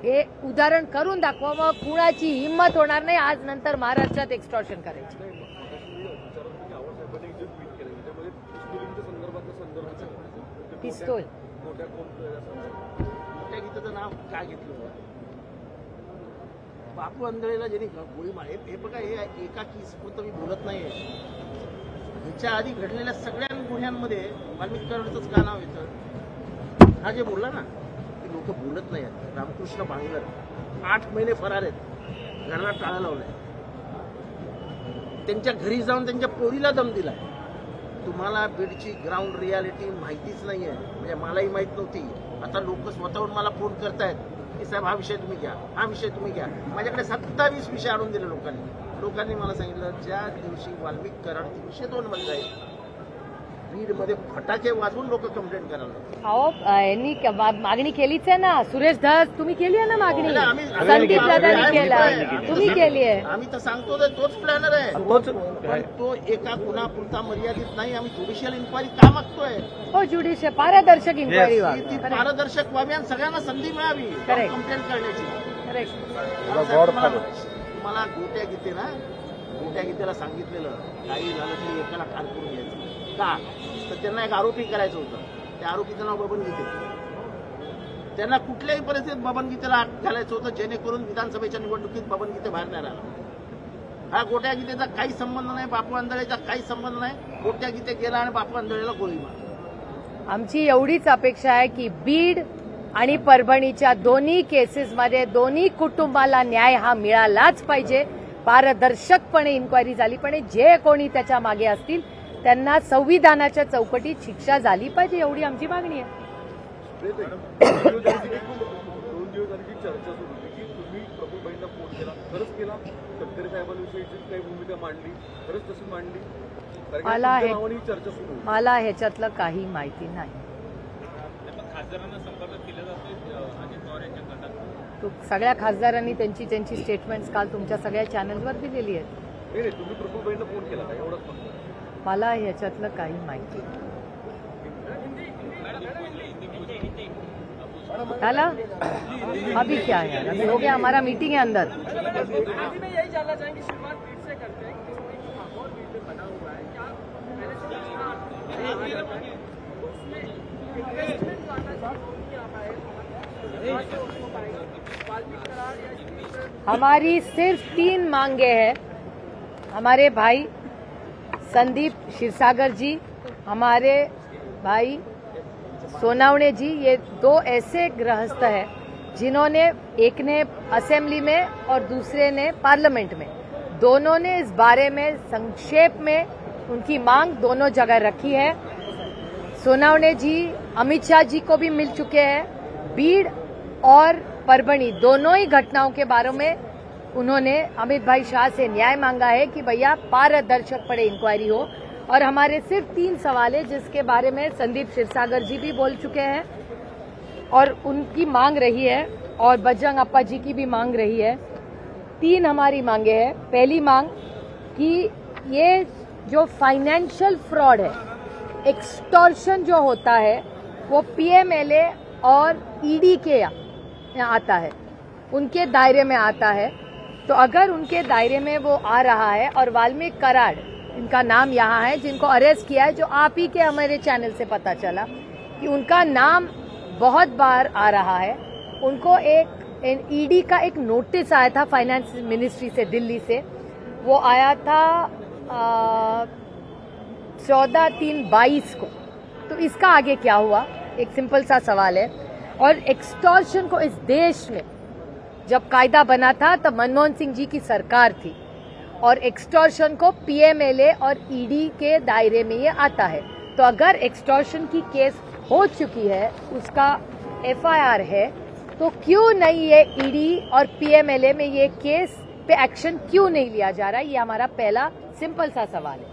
हे उदाहरण करून दाखवा, मग कुणाची हिंमत होणार नाही आज नंतर महाराष्ट्रात एक्स्टॉर्शन करायची. पिस्तूल त्या गीताचं नाव काय घेतलं? बापू आंधळेला ज्यांनी गोळी मार, हे बघा, हे एका केसपुरतं मी बोलत नाहीये. ह्याच्या आधी घडलेल्या सगळ्या गुन्ह्यांमध्ये वाल्मिकी कराडचंच का नाव येतं? हा जे बोलला ना, ते लोक बोलत नाही आहेत. रामकृष्ण भांगर 8 महिने फरार आहेत, घराला टाळा लावलाय, त्यांच्या घरी जाऊन त्यांच्या पोरीला दम दिलाय. तुम्हाला बीडची ग्राउंड रियालिटी माहितीच नाहीये, म्हणजे मलाही माहित नव्हती. आता लोक स्वतःहून मला फोन करतायत की साहेब हा विषय तुम्ही घ्या, हा विषय तुम्ही घ्या. माझ्याकडे 27 विषय आणून दिले लोकांनी मला सांगितलं ज्या दिवशी वाल्मिकी कराड 302 मध्ये जाईल, बीडमध्ये फटाके वाजवून लोक कंप्लेंट करायला. अहो यांनी मागणी केलीच आहे ना, सुरेश धस तुम्ही केली आहे ना मागणी, आम्ही- संदीप दादांनी केला, तुम्ही केली आहे. आम्ही तर सांगतो तर तोच प्लॅनर आहे, पण तो एका गुन्हापुरता मर्यादित नाही. आम्ही ज्युडिशियल इन्क्वायरी का मागतोय? हो, ज्युडिशियल पारदर्शक इन्क्वायरी ती पारदर्शक व्हावी आणि सगळ्यांना संधी मिळावी Correct. कंप्लेंट करण्याची. तुम्हाला गोट्या गीते ना, गोट्या गीतेला सांगितलेलं काही झालं तरी एकाला ठार करून घ्यायचं का, तर त्यांना एक आरोपी करायचं होतं. त्या आरोपीचं नाव बबन गीते. त्यांना कुठल्याही परिस्थितीत बबन गीतेला आत घालायचं होतं, जेणेकरून विधानसभेच्या निवडणुकीत बबन गीते बाहेर नाही राहिला. हा गोट्या गीतेचा काही संबंध नाही, बापू आंधळेचा काही संबंध नाही. गोट्या गीते गेला आणि बापू आंधळेला गोळी मार. आमची एवढीच अपेक्षा आहे की बीड आणि परभणीच्या दोन्ही केसेसमध्ये दोन्ही कुटुंबाला न्याय हा मिळालाच पाहिजे. पारदर्शकपणे इन्क्वायरी झाली पाहिजे. जे कोणी त्याच्या मागे असतील त्यांना संविधानाच्या चौकटीत शिक्षा झाली पाहिजे, एवढी आमची मागणी आहे. 2 दिवस झाली चर्चा सुरू होती की तुम्ही प्रफुल्लबाईंना फोन केला, खरंच केला? तटकरे साहेबांविषयीची काही भूमिका मांडली, खरंच तशी मांडली? कारण की मला तुमच्या नावाने ही चर्चा सुरू होती. मला ह्याच्यातलं काही माहिती नाही. खासदारांना संपर्क केला जातोय अजित पवार यांच्या गटात. सगळ्या खासदारांनी त्यांची स्टेटमेंट्स काल तुमच्या सगळ्या चॅनल्सवर दिलेली आहेत. नाही, तुम्ही प्रफुल्लबाईंना फोन केला का? एवढंच फक्त. मला ह्याच्यातलं काही माहिती नाही. काला अभी क्या है यार, अभी हो गया हमारा मीटिंग है अंदर. यही जानना चाहेंगे, शुरुआत बीट से करते हैं, किस माहौल बीट में बना हुआ है, क्या पहले से उसमें इन्वेस्टमेंट जो आता है नहीं आ पाएगा, उसको पाएगा वाल्मीकि करार या हमारी सिर्फ 3 मांगे हैं. हमारे भाई संदीप क्षीरसागर जी, हमारे भाई सोनावणे जी, ये 2 ऐसे गृहस्थ हैं जिन्होंने, एक ने असेंबली में और दूसरे ने पार्लियामेंट में, दोनों ने इस बारे में संक्षेप में उनकी मांग दोनों जगह रखी है. सोनावणे जी अमित शाह जी को भी मिल चुके हैं. बीड और परभणी दोनों ही घटनाओं के बारे में उन्होंने अमित भाई शाह से न्याय मांगा है कि भैया पारदर्शकपणे इंक्वायरी हो. और हमारे सिर्फ 3 सवाल है जिसके बारे में संदीप क्षीरसागर जी भी बोल चुके हैं और उनकी मांग रही है, और बजरंग अप्पा जी की भी मांग रही है. 3 हमारी मांगे हैं. पहली मांग कि ये जो फाइनेंशियल फ्रॉड है, एक्सटॉर्शन जो होता है, वो पीएमएलए और ईडी के आता है, उनके दायरे में आता है. तो अगर उनके दायरे में वो आ रहा है और वाल्मीकि कराड इनका नाम यहाँ है, जिनको अरेस्ट किया है, जो आप ही के हमारे चैनल से पता चला कि उनका नाम बहुत बार आ रहा है. उनको एक ईडी का एक नोटिस आया था फाइनेंस मिनिस्ट्री से, दिल्ली से. वो आया था 14/3/22 को. तो इसका आगे क्या हुआ, एक सिंपल सा सवाल है. और एक्सटॉर्शन को इस देश में जब कायदा बना था तब मनमोहन सिंह जी की सरकार थी, और एक्सटॉर्शन को पीएमएलए और ईडी के दायरे में ये आता है. तो अगर एक्सटॉर्शन की केस हो चुकी है, उसका एफआईआर है, तो क्यों नहीं ये ईडी और पीएमएलए में ये केस पे एक्शन क्यों नहीं लिया जा रहा है? ये हमारा पहला सिंपल सा सवाल है.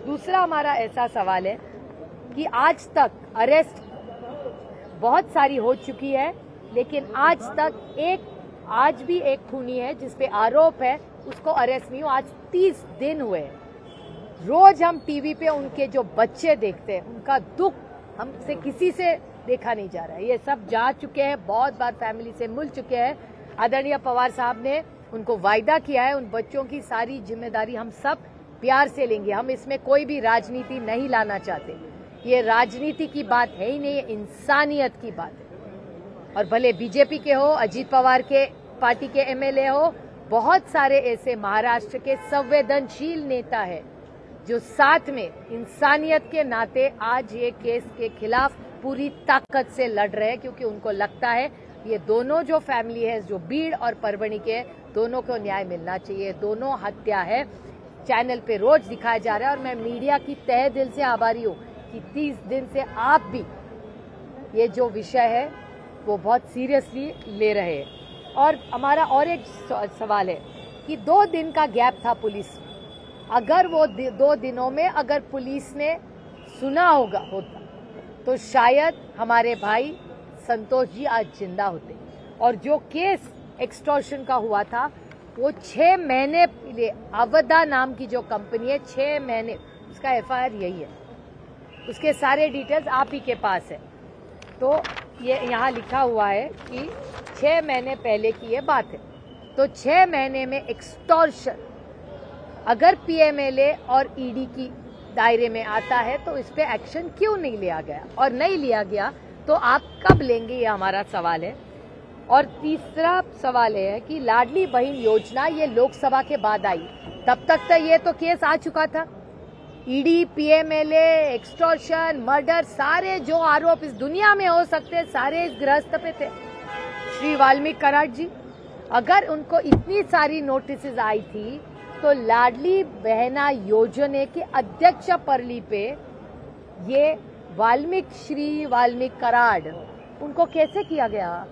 दूसरा हमारा ऐसा सवाल है कि आज तक अरेस्ट बहुत सारी हो चुकी है, लेकिन आज भी एक खूनी है जिसपे आरोप है, उसको अरेस्ट नहीं हुआ. आज 30 दिन हुए. रोज हम टीवी पे उनके जो बच्चे देखते हैं, उनका दुख हमसे किसी से देखा नहीं जा रहा है। ये सब जा चुके हैं, बहुत बार फैमिली से मिल चुके हैं। आदरणीय पवार साहब ने उनको वायदा किया है, उन बच्चों की सारी जिम्मेदारी हम सब प्यार से लेंगे। हम इसमें कोई भी राजनीति नहीं लाना चाहते, ये राजनीति की बात है ही नहीं, ये इंसानियत की बात है। और भले बीजेपी के हो, अजीत पवार के पार्टी के एमएलए हो, बहुत सारे ऐसे महाराष्ट्र के संवेदनशील नेता है जो साथ में इंसानियत के नाते आज ये केस के खिलाफ पूरी ताकत से लड़ रहे हैं, क्योंकि उनको लगता है ये दोनों जो फैमिली है, जो बीड़ और परभणी के, दोनों को न्याय मिलना चाहिए। दोनों हत्या है, चैनल पे रोज दिखाया जा रहा है। और मैं मीडिया की तहे दिल से आभारी हूँ कि 30 दिन से आप भी ये जो विषय है वो बहुत सीरियसली ले रहे हैं। और हमारा और एक सवाल है कि 2 दिन का गैप था पुलिस, अगर वो 2 दिनों में अगर पुलिस ने सुना होता तो शायद हमारे भाई संतोष जी आज जिंदा होते। और जो केस एक्सटॉर्शन का हुआ था वो 6 महीने पहले, अवधा नाम की जो कंपनी है, 6 महीने, उसका एफआईआर यही है, उसके सारे डिटेल्स आप ही के पास है। तो ये यहाँ लिखा हुआ है कि 6 महीने पहले की ये बात है। तो 6 महीने में एक्सटॉर्शन अगर पीएमएलए और ईडी की दायरे में आता है तो इस पे एक्शन क्यों नहीं लिया गया, और नहीं लिया गया तो आप कब लेंगे, ये हमारा सवाल है। और तीसरा सवाल है कि लाडली बहन योजना ये लोकसभा के बाद आई, तब तक तो ये तो केस आ चुका था। ईडी, पीएमएलए, एक्सटॉर्शन, मर्डर, सारे जो आरोप इस दुनिया में हो सकते सारे इस गृहस्थ पे थे। श्री वाल्मीकि कराड जी, अगर उनको इतनी सारी नोटिस आई थी तो लाडली बहना योजना के अध्यक्ष परली पे ये श्री वाल्मीकि कराड, उनको कैसे किया गया?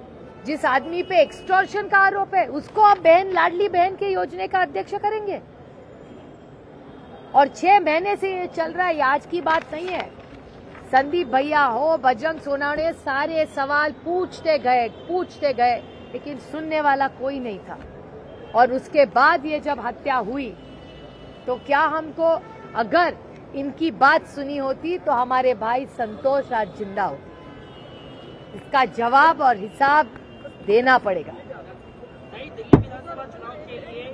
जिस आदमी पे एक्सटॉर्शन का आरोप है उसको आप लाडली बहन के योजना का अध्यक्ष करेंगे? और 6 महीने से ये चल रहा है, आज की बात नहीं है। संदीप भैया हो, बजरंग सोनावणे, सारे सवाल पूछते गए, लेकिन सुनने वाला कोई नहीं था। और उसके बाद ये जब हत्या हुई तो क्या हमको अगर इनकी बात सुनी होती तो हमारे भाई संतोष आज जिंदा हो। इसका जवाब और हिसाब देना पड़ेगा। नहीं, दिल्ली विधानसभा चुनाव के लिए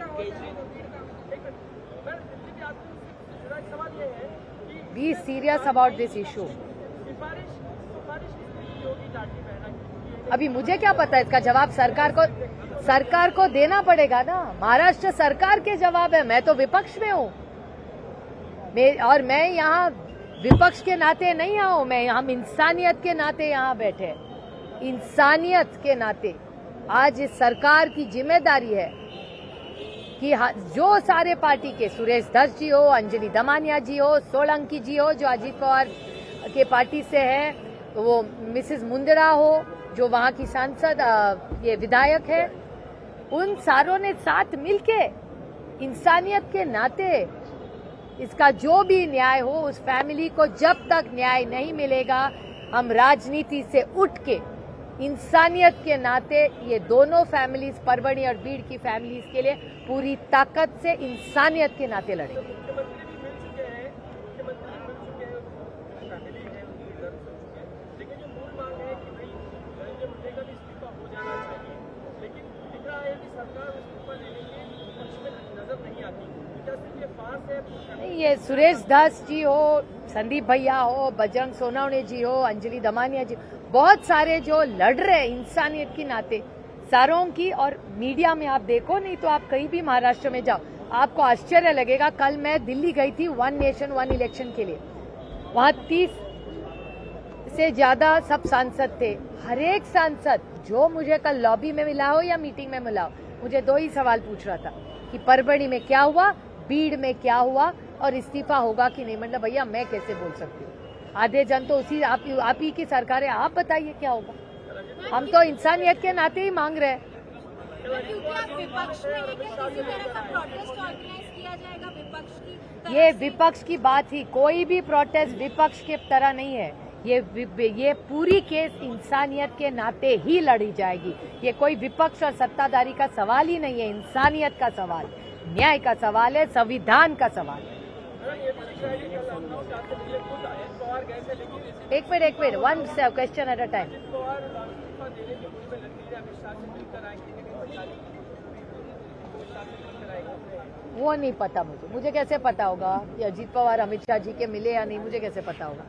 be serious about this issue. अभी मुझे क्या पता है, इसका जवाब सरकार को देना पड़ेगा ना। महाराष्ट्र सरकार के जवाब है, मैं तो विपक्ष में हूँ, और मैं यहाँ विपक्ष के नाते नहीं आऊँ, हम इंसानियत के नाते यहाँ बैठे। इंसानियत के नाते आज इस सरकार की जिम्मेदारी है कि जो सारे पार्टी के, सुरेश धस जी हो, अंजलि दमानिया जी हो, सोलंकी जी हो जो अजीत पवार के पार्टी से है, वो मिसेस मुंदरा हो जो वहाँ की सांसद ये विधायक है, उन सारों ने साथ मिलके इंसानियत के नाते इसका जो भी न्याय हो, उस फैमिली को जब तक न्याय नहीं मिलेगा हम राजनीति से उठ के इंसानियत के नाते ये दोनों फैमिलीज, परभणी और बीड़ की फैमिलीज के लिए पूरी ताकत से इंसानियत के नाते लड़ेंगे। ये सुरेश दास जी हो, संदीप भैया हो, बजरंग सोनावणे जी हो, अंजलि दमानिया जी, बहुत सारे जो लड़ रहे हैं इंसानियत के नाते सारों की। और मीडिया में आप देखो, नहीं तो आप कहीं भी महाराष्ट्र में जाओ, आपको आश्चर्य लगेगा। कल मैं दिल्ली गई थी 1 नेशन 1 इलेक्शन के लिए, वहाँ 30 से ज्यादा सब सांसद थे। हर एक सांसद जो मुझे कल लॉबी में मिला हो या मीटिंग में मिला हो, मुझे 2 ही सवाल पूछ रहा था कि परभणी में क्या हुआ, बीड़ में क्या हुआ, और इस्तीफा होगा कि नहीं। मतलब भैया मैं कैसे बोल सकती हूँ, आधे जन तो उसी आप ही की सरकार है, आप बताइए क्या होगा। हम तो इंसानियत के नाते ही मांग रहे हैं। ये विपक्ष की बात ही, कोई भी प्रोटेस्ट विपक्ष के तरह नहीं है। ये पूरी केस इंसानियत के नाते ही लड़ी जाएगी। ये कोई विपक्ष और सत्ताधारी का सवाल ही नहीं है, इंसानियत का सवाल, न्याय का सवाल है, संविधान का सवाल है। एक minute, one question at a time. वो नहीं पता मुझे कैसे पता होगा कि अजीत पवार अमित शाह जी के मिले या नहीं, मुझे कैसे पता होगा?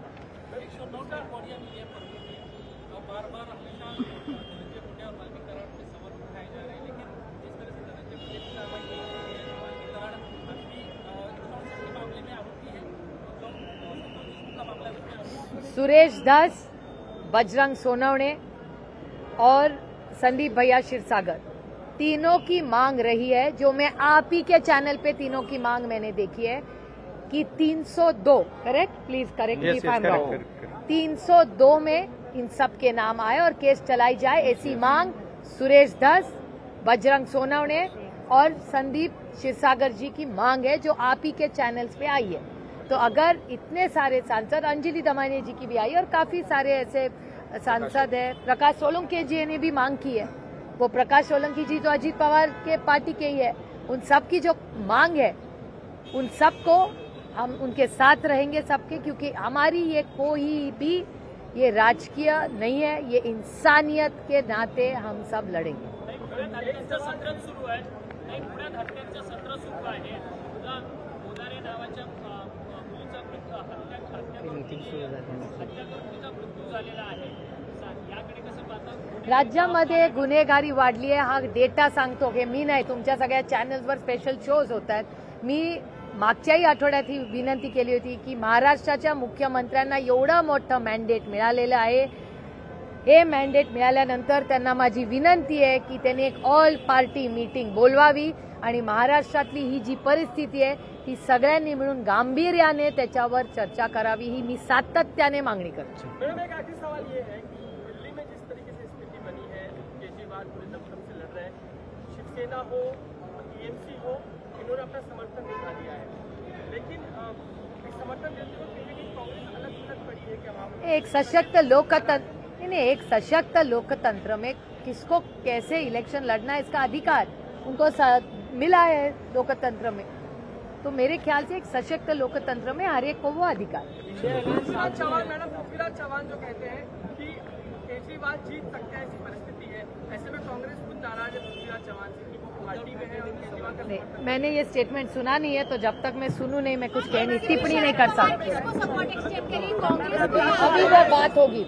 सुरेश धस, बजरंग सोनवणे और संदीप भैया क्षीरसागर, तीनों की मांग रही है, जो मैं आप ही के चैनल पे तीनों की मांग मैंने देखी है कि 302, correct, please correct me if I am wrong, 302 में इन सब के नाम आए और केस चलाई जाए, ऐसी मांग सुरेश धस, बजरंग सोनवणे और संदीप क्षीरसागर जी की मांग है, जो आप ही के चैनल्स पे आई है। तो अगर इतने सारे सांसद, अंजलि दमानिया जी की भी आई और काफी सारे ऐसे सांसद है, प्रकाश सोलंकी जी ने भी मांग की है, वो प्रकाश सोलंकी जी तो अजीत पवार के पार्टी के ही है, उन सब की जो मांग है उन सबको हम उनके साथ रहेंगे सबके, क्योंकि हमारी ये कोई भी ये राजकीय नहीं है, ये इंसानियत के नाते हम सब लढेंगे। पुण्यात हत्यांचं सत्र सुरू आहे, पुण्यात हत्यांचं सत्र सुरू आहे, मोदारे नावाच्या मुलीचा हत्या करून तिचा मृत्यू झालेला आहे, याकडे कसं पाहता? राज्यामध्ये गुन्हेगारी वाढली आहे, हा डेटा सांगतो की मी नाही, तुमच्या सगळ्या चॅनल्सवर स्पेशल शोज होत आहेत। मी मागच्याही आठवड्यात ही विनंती केली होती की महाराष्ट्राच्या मुख्यमंत्र्यांना एवढं मोठं मॅन्डेट मिळालेलं आहे, हे मॅन्डेट मिळाल्यानंतर त्यांना माझी विनंती आहे की त्यांनी एक ऑल पार्टी मीटिंग बोलवावी आणि महाराष्ट्रातली ही जी परिस्थिती आहे ती सगळ्यांनी मिळून गांभीर्याने त्याच्यावर चर्चा करावी, ही मी सातत्याने मागणी करते। मैडम, एक आखिरी सवाल ये है कि दिल्ली में जिस तरीके से स्थिति बनी है, केजरीवाल पूरे दमखम से लड़ रहे हैं, शिवसेना हो, टीएमसी हो, इन्होंने अपना समर्थन दिखा दिया है, लेकिन समर्थन देते हुए फिर भी कांग्रेस अलग थलग पड़ी है। क्या वहाँ एक सशक्त लोकतंत्र, नहीं, एक सशक्त लोकतंत्र में किसको कैसे इलेक्शन लड़ना है इसका अधिकार उनको मिला है लोकतंत्र में, तो मेरे ख्याल से एक सशक्त लोकतंत्र में हर एक को वो अधिकार है। पृथ्वीराज चव्हाण, मैडम पृथ्वीराज चव्हाण जो कहते हैं कि केजरीवाल जीत सकते हैं, ऐसी परिस्थिति है, ऐसे में कांग्रेस खुद नाराज है पृथ्वीराज चव्हाण से कि वो पार्टी में है और केजरीवाल का नहीं, मैंने ये स्टेटमेंट सुना नहीं है, तो जब तक मैं सुनूं नहीं मैं कुछ टिप्पणी नहीं कर सकती। सपोर्ट एक्सचेंज के लिए कांग्रेस अभी वो बात होगी।